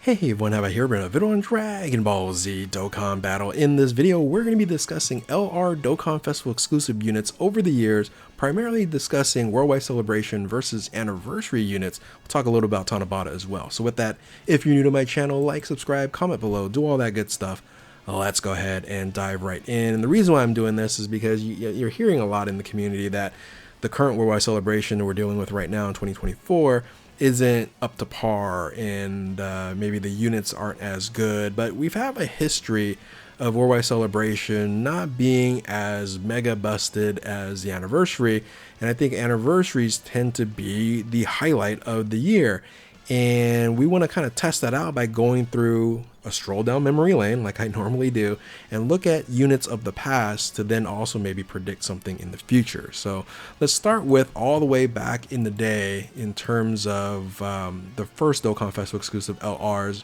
Hey everyone, have I here been a video on Dragon Ball Z Dokkan Battle. In this video, we're going to be discussing LR Dokkan Festival exclusive units over the years, primarily discussing Worldwide Celebration versus Anniversary units. We'll talk a little about Tanabata as well. So with that, if you're new to my channel, like, subscribe, comment below, do all that good stuff. Let's go ahead and dive right in. And the reason why I'm doing this is because you're hearing a lot in the community that the current Worldwide Celebration that we're dealing with right now in 2024 isn't up to par, and maybe the units aren't as good, but we've had a history of Worldwide Celebration not being as mega busted as the Anniversary, and I think anniversaries tend to be the highlight of the year, and we want to kind of test that out by going through a stroll down memory lane like I normally do and look at units of the past to then also maybe predict something in the future. So let's start with all the way back in the day in terms of the first Dokkan Festival exclusive LRs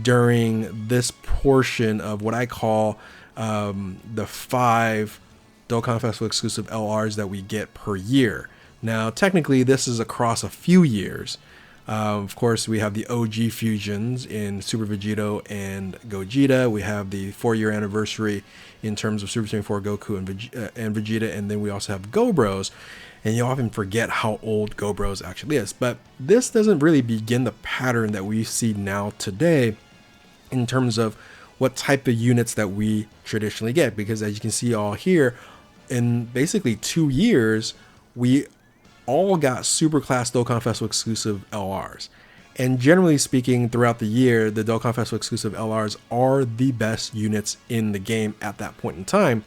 during this portion of what I call the 5 Dokkan Festival exclusive LRs that we get per year. Now technically this is across a few years. Of course, we have the OG fusions in Super Vegito and Gogeta. We have the 4-year anniversary in terms of Super Saiyan 4 Goku and Vegeta, and then we also have Go Bros. And you often forget how old Go Bros actually is. But this doesn't really begin the pattern that we see now today in terms of what type of units that we traditionally get. Because as you can see all here, in basically 2 years, we all got super class Dokkan Festival exclusive LRs. And generally speaking, throughout the year, the Dokkan Festival exclusive LRs are the best units in the game at that point in time.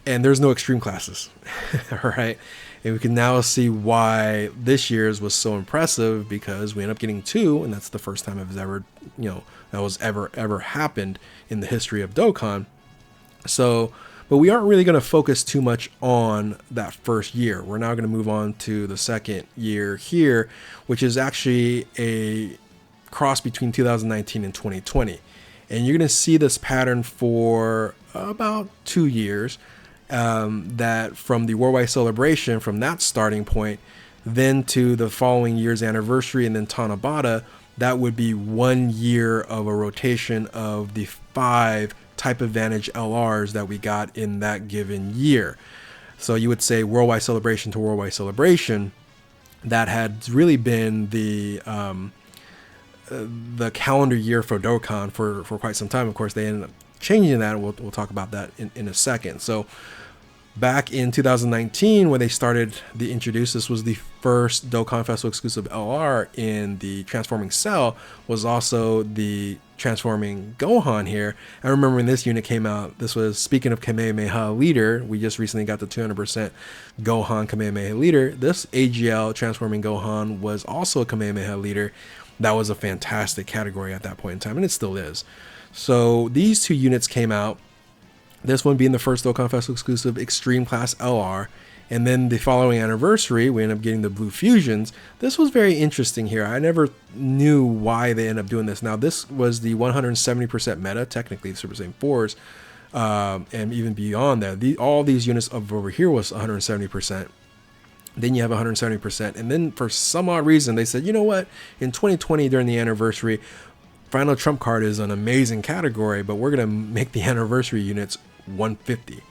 And there's no extreme classes, all right? And we can now see why this year's was so impressive, because we end up getting 2, and that's the first time it was ever, that was ever happened in the history of Dokkan. So, but we aren't really going to focus too much on that first year. We're now going to move on to the second year here, which is actually a cross between 2019 and 2020. And you're going to see this pattern for about 2 years, that from the Worldwide Celebration, from that starting point, then to the following year's anniversary, and then Tanabata, that would be 1 year of a rotation of the 5 type advantage LRs that we got in that given year. So you would say Worldwide Celebration to Worldwide Celebration, that had really been the calendar year for Dokkan for quite some time. Of course, they ended up changing that, and we'll talk about that in a second. So back in 2019, when they started the introduce, this was the first Dokkan Festival exclusive LR in the Transforming Cell, was also the Transforming Gohan here. I remember when this unit came out, this was, speaking of Kamehameha Leader, we just recently got the 200% Gohan Kamehameha Leader. This AGL Transforming Gohan was also a Kamehameha Leader. That was a fantastic category at that point in time, and it still is. So these 2 units came out. This one being the first Dokkan Festival exclusive Extreme Class LR. And then the following anniversary, we ended up getting the Blue Fusions. This was very interesting here. I never knew why they ended up doing this. Now, this was the 170% meta, technically, the Super Saiyan 4s. And even beyond that, all these units over here was 170%. Then you have 170%. And then for some odd reason, they said, you know what? In 2020, during the anniversary, Final Trump Card is an amazing category, but we're going to make the anniversary units 150.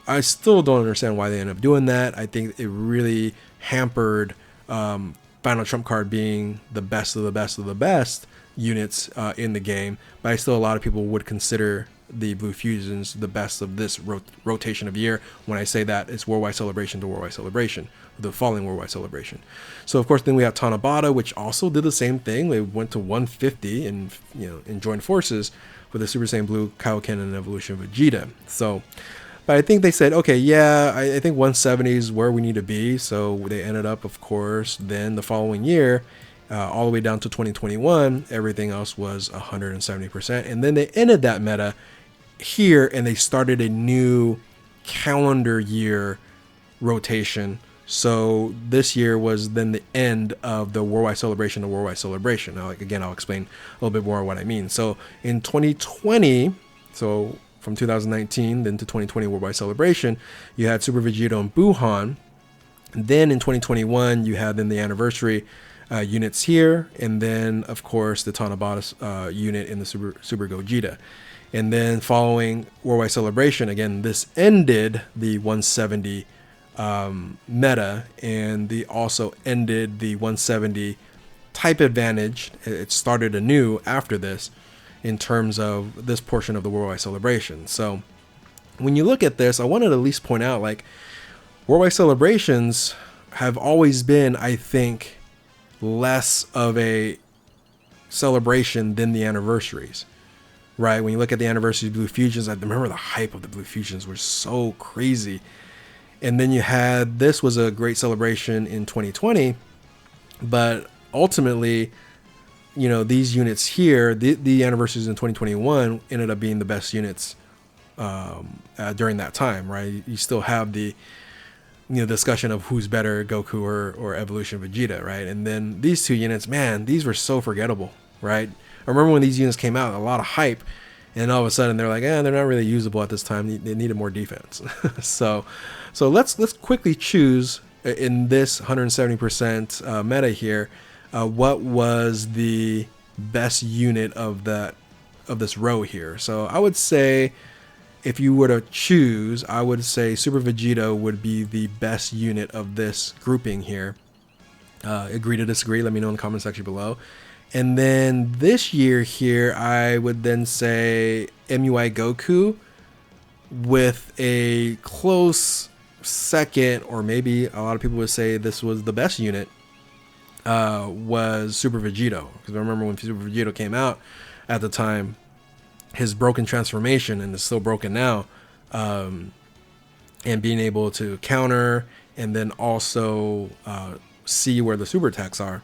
I still don't understand why they end up doing that. I think it really hampered Final Trump Card being the best of the best of the best units in the game. But a lot of people would consider the Blue Fusions the best of this rotation of year. When I say that, it's Worldwide Celebration to Worldwide Celebration, the following Worldwide Celebration. So of course, then we have Tanabata, which also did the same thing. They went to 150 and and joined forces with the Super Saiyan Blue Kaioken and Evolution Vegeta. So, but I think they said, okay, yeah, I think 170 is where we need to be. So they ended up, of course, then the following year, all the way down to 2021, everything else was 170%. And then they ended that meta here, and they started a new calendar year rotation. So this year was then the end of the Worldwide Celebration to Worldwide Celebration. Now, again, I'll explain a little bit more what I mean. So in 2020, so from 2019 then to 2020 Worldwide Celebration, you had Super Vegito and Buhan. And then in 2021, you had then the anniversary units here, and then of course the Tanabata unit in the Super Gogeta. And then following Worldwide Celebration, again, this ended the 170 meta, and they also ended the 170 type advantage. It started anew after this in terms of this portion of the Worldwide Celebration. So when you look at this, I wanted to at least point out, like, Worldwide Celebrations have always been, I think, less of a celebration than the anniversaries. Right, when you look at the anniversary of Blue Fusions, I remember the hype of the Blue Fusions was so crazy. And then you had, this was a great celebration in 2020, but ultimately, you know, these units here, the anniversaries in 2021 ended up being the best units during that time, right? You still have the, you know, discussion of who's better, Goku or Evolution Vegeta, right? And then these two units, man, these were so forgettable, right? I remember when these units came out, a lot of hype, and all of a sudden they're like, they're not really usable at this time. They needed more defense. so let's quickly choose in this 170% meta here, what was the best unit of this row here. So I would say, if you were to choose, I would say Super Vegeta would be the best unit of this grouping here. Agree to disagree? Let me know in the comment section below. And then this year here, I would then say MUI Goku with a close second, or maybe a lot of people would say this was the best unit, was Super Vegito. Because I remember when Super Vegito came out at the time, his broken transformation, and it's still broken now, and being able to counter and then also see where the super attacks are,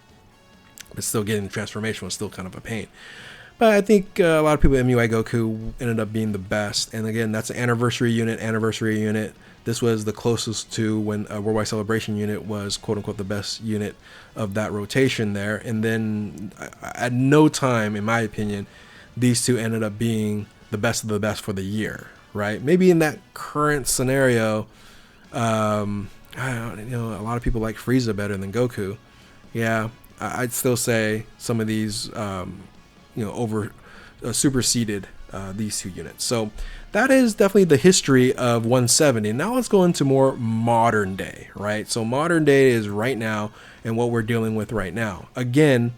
but still getting the transformation was still kind of a pain. But I think a lot of people at MUI Goku ended up being the best. And again, that's an anniversary unit. This was the closest to when a Worldwide Celebration unit was quote unquote the best unit of that rotation there. And then at no time, in my opinion, these two ended up being the best of the best for the year, right? Maybe in that current scenario, I don't, you know, a lot of people like Frieza better than Goku. Yeah, I'd still say some of these, you know, superseded these two units. So that is definitely the history of 170. Now let's go into more modern day, right? So modern day is right now and what we're dealing with right now. Again,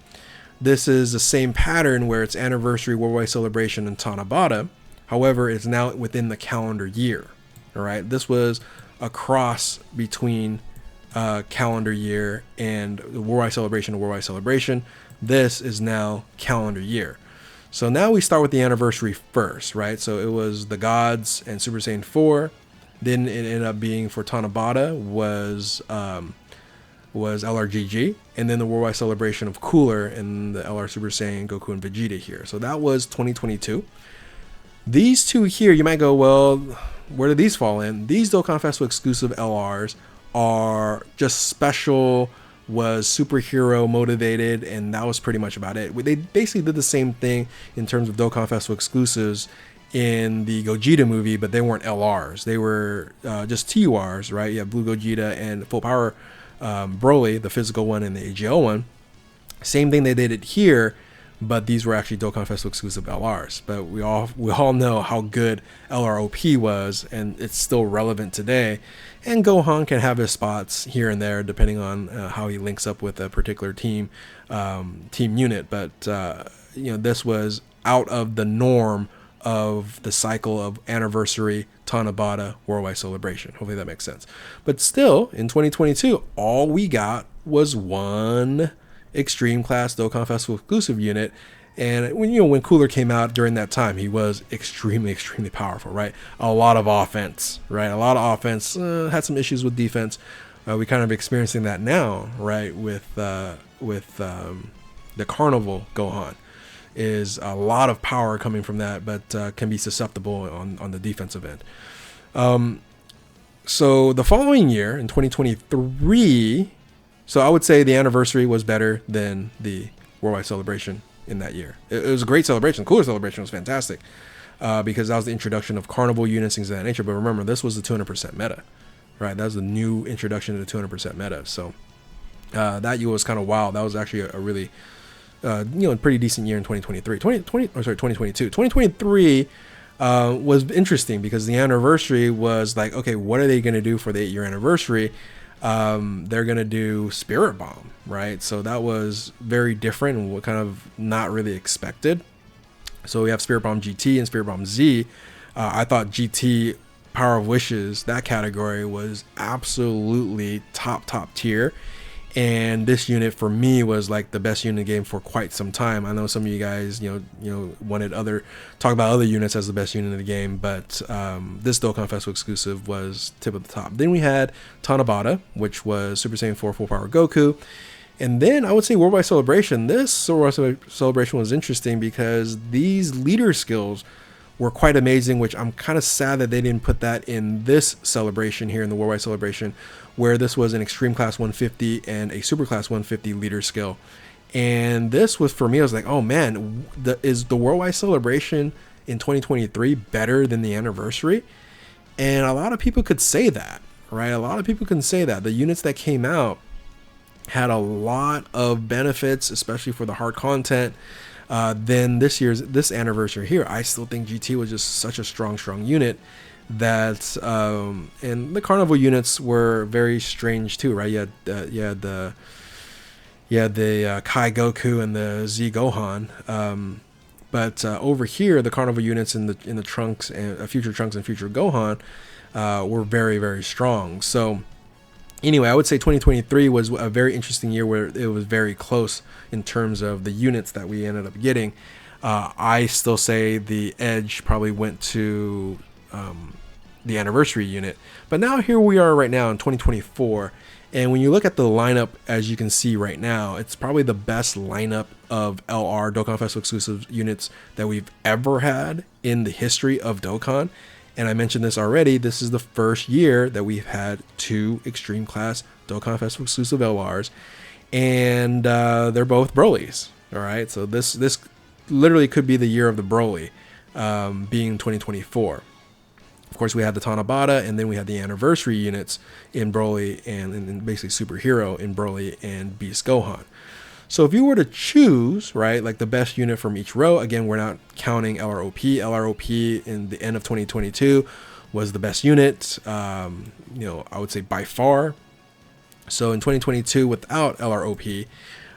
this is the same pattern where it's anniversary, Worldwide Celebration, and Tanabata. However, it's now within the calendar year. All right, this was a cross between calendar year and the Worldwide Celebration and Worldwide Celebration. This is now calendar year. So now we start with the anniversary first, right? So it was the Gods and Super Saiyan 4. Then it ended up being for Tanabata was LRGG, and then the Worldwide Celebration of Cooler and the LR Super Saiyan Goku and Vegeta here. So that was 2022. These two here, you might go, well, where do these fall in? These Dokkan Festival exclusive LRs are just special, was superhero motivated, and that was pretty much about it. They basically did the same thing in terms of Dokkan Festival exclusives in the Gogeta movie, but they weren't LRs. They were just TURs, right? You have Blue Gogeta and Full Power Broly, the physical one and the AGL one. Same thing they did it here, but these were actually Dokkan Festival exclusive LRs. But we all know how good LROP was, and it's still relevant today. And Gohan can have his spots here and there depending on how he links up with a particular team unit. But you know, this was out of the norm of the cycle of anniversary, Tanabata, Worldwide Celebration. Hopefully that makes sense. But still, in 2022, all we got was one Extreme Class Dokkan Festival exclusive unit. And when Cooler came out during that time, he was extremely powerful, right? A lot of offense, right? A lot of offense. Had some issues with defense. We kind of experiencing that now, right? With the Carnival Gohan. Is a lot of power coming from that, but can be susceptible on the defensive end. So the following year, in 2023, so I would say the anniversary was better than the Worldwide Celebration in that year. It was a great celebration. Cooler celebration was fantastic because that was the introduction of Carnival units, things of that nature. But remember, this was the 200% meta, right? That was the new introduction to the 200% meta. So That year was kind of wild. That was actually a really, pretty decent year in 2023. 2022. 2023 was interesting because the anniversary was like, okay, what are they going to do for the 8-year anniversary? They're going to do Spirit Bomb, right? So that was very different and what kind of not really expected. So we have Spirit Bomb GT and Spirit Bomb Z. I thought GT Power of Wishes, that category, was absolutely top tier. And this unit for me was like the best unit in the game for quite some time. I know some of you guys, wanted talk about other units as the best unit in the game, but this Dokkan Festival exclusive was tip of the top. Then we had Tanabata, which was Super Saiyan 4 Full Power Goku. And then I would say Worldwide Celebration. This Worldwide Celebration was interesting because these leader skills were quite amazing, which I'm kind of sad that they didn't put that in this celebration here in the Worldwide Celebration, where this was an Extreme Class 150 and a Super Class 150 leader skill. And this was, for me, I was like, oh man, is the Worldwide Celebration in 2023 better than the anniversary? And a lot of people could say that, right? A lot of people can say that. The units that came out had a lot of benefits, especially for the hard content. Then this anniversary here, I still think GT was just such a strong unit that and the carnival units were very strange too, right? You had the Kai Goku and the Z Gohan, but over here the carnival units in the Trunks and Future Trunks and Future Gohan were very strong. So anyway, I would say 2023 was a very interesting year where it was very close in terms of the units that we ended up getting. I still say the edge probably went to the anniversary unit. But now here we are right now in 2024. And when you look at the lineup, as you can see right now, it's probably the best lineup of LR Dokkan Festival exclusive units that we've ever had in the history of Dokkan. And I mentioned this already, this is the first year that we've had 2 Extreme Class Dokkan Festival exclusive LRs, and they're both Brolys. All right, so this literally could be the year of the Broly, being 2024. Of course, we had the Tanabata, and then we had the anniversary units in Broly and basically Superhero in Broly and Beast Gohan. So if you were to choose, right, like the best unit from each row, again, we're not counting LROP. LROP in the end of 2022 was the best unit, I would say by far. So in 2022, without LROP,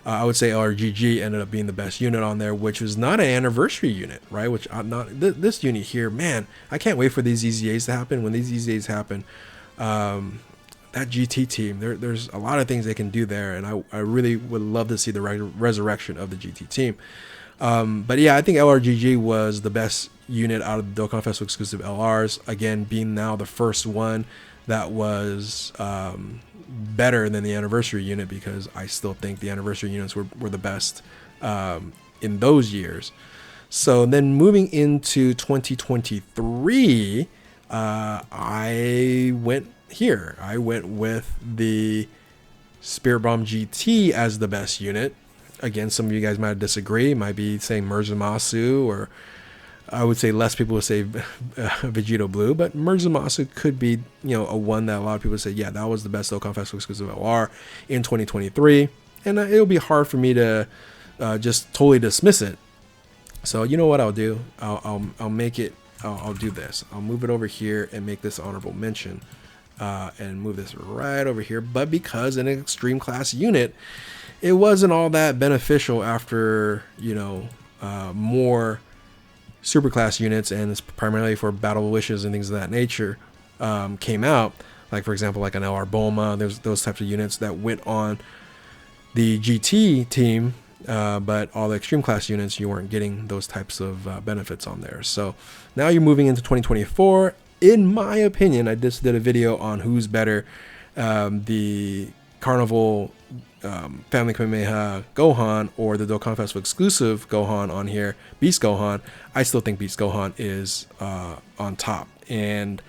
I would say LRGG ended up being the best unit on there, which was not an anniversary unit, right? Which this unit here, man, I can't wait for these EZAs to happen. When these EZAs happen, that GT team, there's a lot of things they can do there, and I really would love to see the resurrection of the GT team. But yeah, I think LRGG was the best unit out of the Dokkan Festival exclusive LRs. Again, being now the first one that was better than the anniversary unit, because I still think the anniversary units were the best in those years. So then moving into 2023, I went with the Spirit Bomb GT as the best unit. Again, some of you guys might disagree, might be saying Murzumasu, or I would say less people would say Vegito Blue, but Murzumasu could be, a one that a lot of people say, yeah, that was the best Dokkan Festival exclusive LR in 2023. And it'll be hard for me to just totally dismiss it. So you know what I'll do? I'll make it. I'll do this. I'll move it over here and make this honorable mention, and move this right over here. But because an extreme class unit, it wasn't all that beneficial after more super class units, and it's primarily for Battle Wishes and things of that nature, came out. Like for example, like an LR Bulma. There's those types of units that went on the GT team. But all the extreme class units, you weren't getting those types of benefits on there. So now you're moving into 2024. In my opinion, I just did a video on who's better, the Carnival Family Kamehameha Gohan or the Dokkan Festival exclusive Gohan on here, Beast Gohan. I still think Beast Gohan is on top. And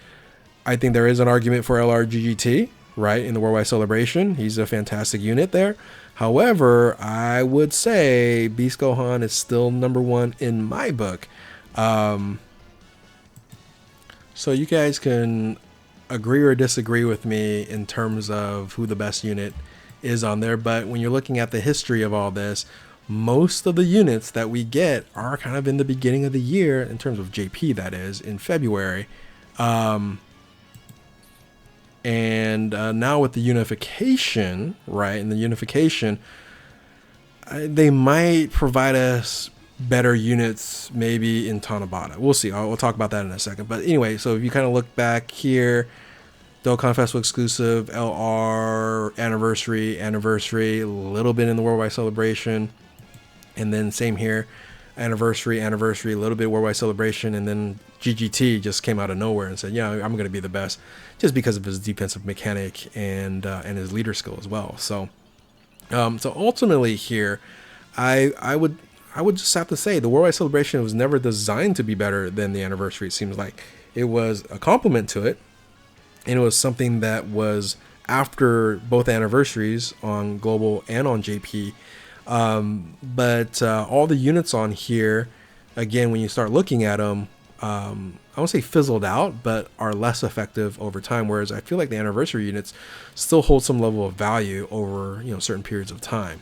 I think there is an argument for LRGGT, right, in the Worldwide Celebration. He's a fantastic unit there. However, I would say Beast Gohan is still number one in my book. So you guys can agree or disagree with me in terms of who the best unit is on there. But when you're looking at the history of all this, most of the units that we get are kind of in the beginning of the year, in terms of JP, that is, in February. And now with the unification, right, and the unification, they might provide us better units maybe in Tanabata. We'll see. We'll talk about that in a second. But anyway, so if you kind of look back here, Dokkan Festival exclusive, LR, anniversary, a little bit in the Worldwide Celebration, and then same here, anniversary, a little bit Worldwide Celebration, and then GGT just came out of nowhere and said, yeah, I'm going to be the best, just because of his defensive mechanic and his leader skill as well. So ultimately here, I would just have to say the Worldwide Celebration was never designed to be better than the anniversary. It seems like it was a complement to it, and it was something that was after both anniversaries on Global and on JP. But all the units on here, again, when you start looking at them, I won't say fizzled out, but are less effective over time. Whereas I feel like the anniversary units still hold some level of value over, certain periods of time.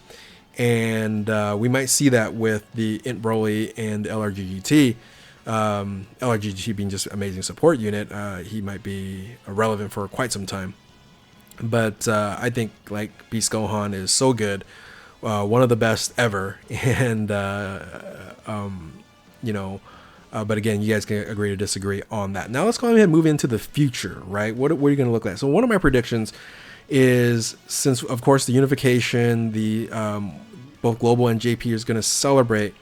And we might see that with the Int Broly and LRGGT. LRGGT being just amazing support unit. He might be relevant for quite some time. But I think like Beast Gohan is so good. One of the best ever. And, but again, you guys can agree to disagree on that. Now let's go ahead and move into the future, right? What are you going to look like? So one of my predictions is, since of course the unification, the both Global and JP is going to celebrate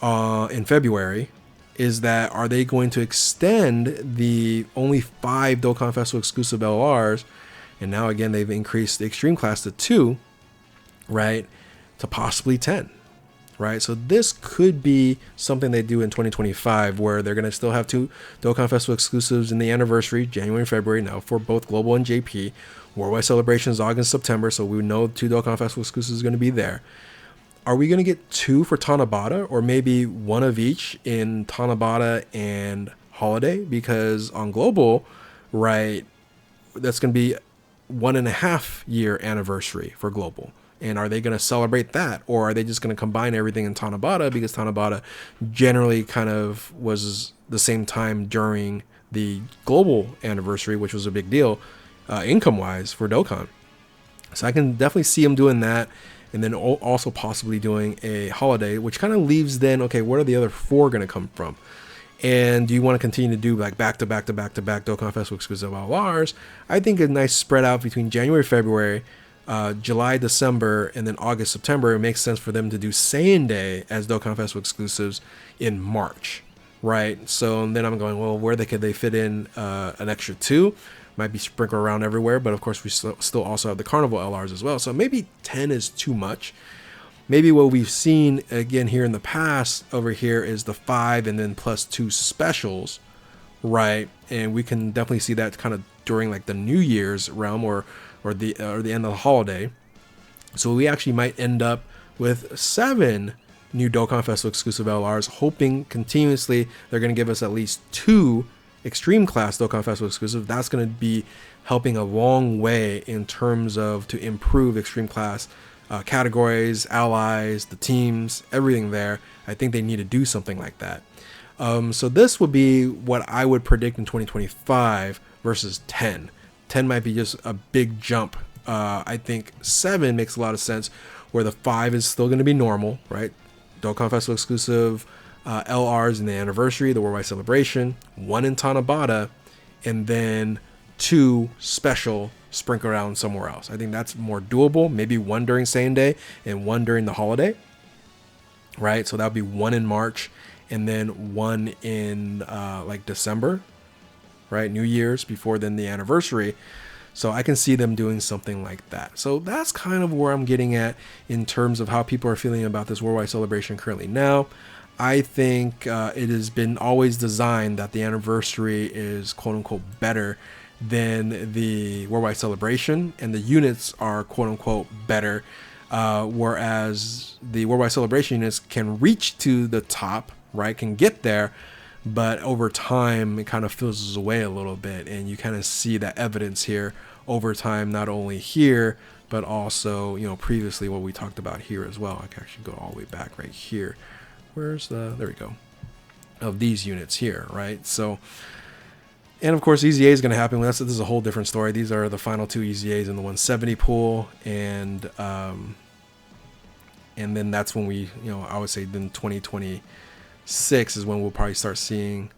in February, is that are they going to extend the only 5 Dokkan Festival exclusive LRs, and now again they've increased the Extreme Class to 2, right, to possibly 10. Right, so this could be something they do in 2025, where they're going to still have 2 Dokkan Festival exclusives in the anniversary, January and February, now for both Global and JP. Worldwide Celebrations August, September, so we know 2 Dokkan Festival exclusives are going to be there. Are we going to get 2 for Tanabata, or maybe 1 of each in Tanabata and Holiday? Because on Global, right, that's going to be 1.5 year anniversary for Global. And are they going to celebrate that, or are they just going to combine everything in Tanabata, because Tanabata generally kind of was the same time during the Global anniversary, which was a big deal income-wise for Dokkan. So I can definitely see them doing that, and then also possibly doing a Holiday, which kind of leaves then, okay, where are the other 4 going to come from? And do you want to continue to do like back-to-back Dokkan Festival exclusive LRs? I think a nice spread out between January, February, July, December, and then August, September, it makes sense for them to do Saiyan Day as Dokkan Festival exclusives in March, right? So then I'm going, well, where could they fit in an extra 2? Might be sprinkled around everywhere, but of course we still also have the Carnival LRs as well. So maybe 10 is too much. Maybe what we've seen again here in the past over here is the 5 and then plus 2 specials, right? And we can definitely see that kind of during like the New Year's realm, or the end of the holiday. So we actually might end up with 7 new Dokkan Festival exclusive LRs, hoping continuously they're going to give us at least 2 Extreme Class Dokkan Festival exclusive. That's going to be helping a long way in terms of to improve Extreme Class categories, allies, the teams, everything there. I think they need to do something like that. So this would be what I would predict in 2025 versus 10. 10 might be just a big jump. I think 7 makes a lot of sense, where the 5 is still going to be normal, right? Dokkan Festival exclusive LRs in the anniversary, the Worldwide Celebration, 1 in Tanabata, and then 2 special sprinkled around somewhere else. I think that's more doable. Maybe 1 during Saiyan Day and 1 during the holiday, right? So that would be 1 in March, and then 1 in like December, right? New Year's, before then the anniversary. So I can see them doing something like that. So that's kind of where I'm getting at in terms of how people are feeling about this Worldwide Celebration currently now. I think it has been always designed that the anniversary is quote unquote better than the Worldwide Celebration, and the units are quote unquote better, whereas the Worldwide Celebration units can reach to the top, right, can get there, but over time it kind of fizzles away a little bit, and you kind of see that evidence here over time, not only here but also, you know, previously what we talked about here as well. I can actually go all the way back right here. Where's the, there we go, of these units here, right? So, and of course, EZA is going to happen. This is a whole different story. These are the final 2 EZAs in the 170 pool, and then that's when we, you know, I would say then 2026 is when we'll probably start seeing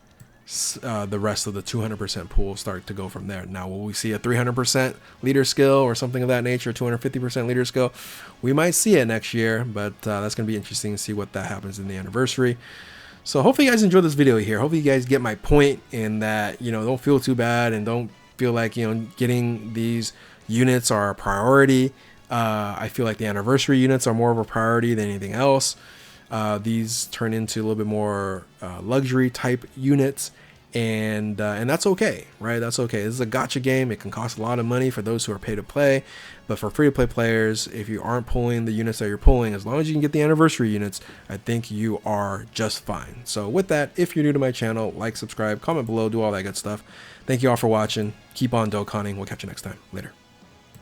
the rest of the 200% pool start to go from there. Now, will we see a 300% leader skill or something of that nature, 250% leader skill? We might see it next year, but that's going to be interesting to see what that happens in the anniversary. So hopefully you guys enjoyed this video here. Hopefully you guys get my point in that, you know, don't feel too bad and don't feel like, you know, getting these units are a priority. I feel like the anniversary units are more of a priority than anything else. These turn into a little bit more luxury type units, and that's okay, right? That's okay. This is a gacha game. It can cost a lot of money for those who are pay to play, but for free to play players, if you aren't pulling the units that you're pulling, as long as you can get the anniversary units, I think you are just fine. So with that, if you're new to my channel, like, subscribe, comment below, do all that good stuff. Thank you all for watching. Keep on Dokkaning. We'll catch you next time. Later.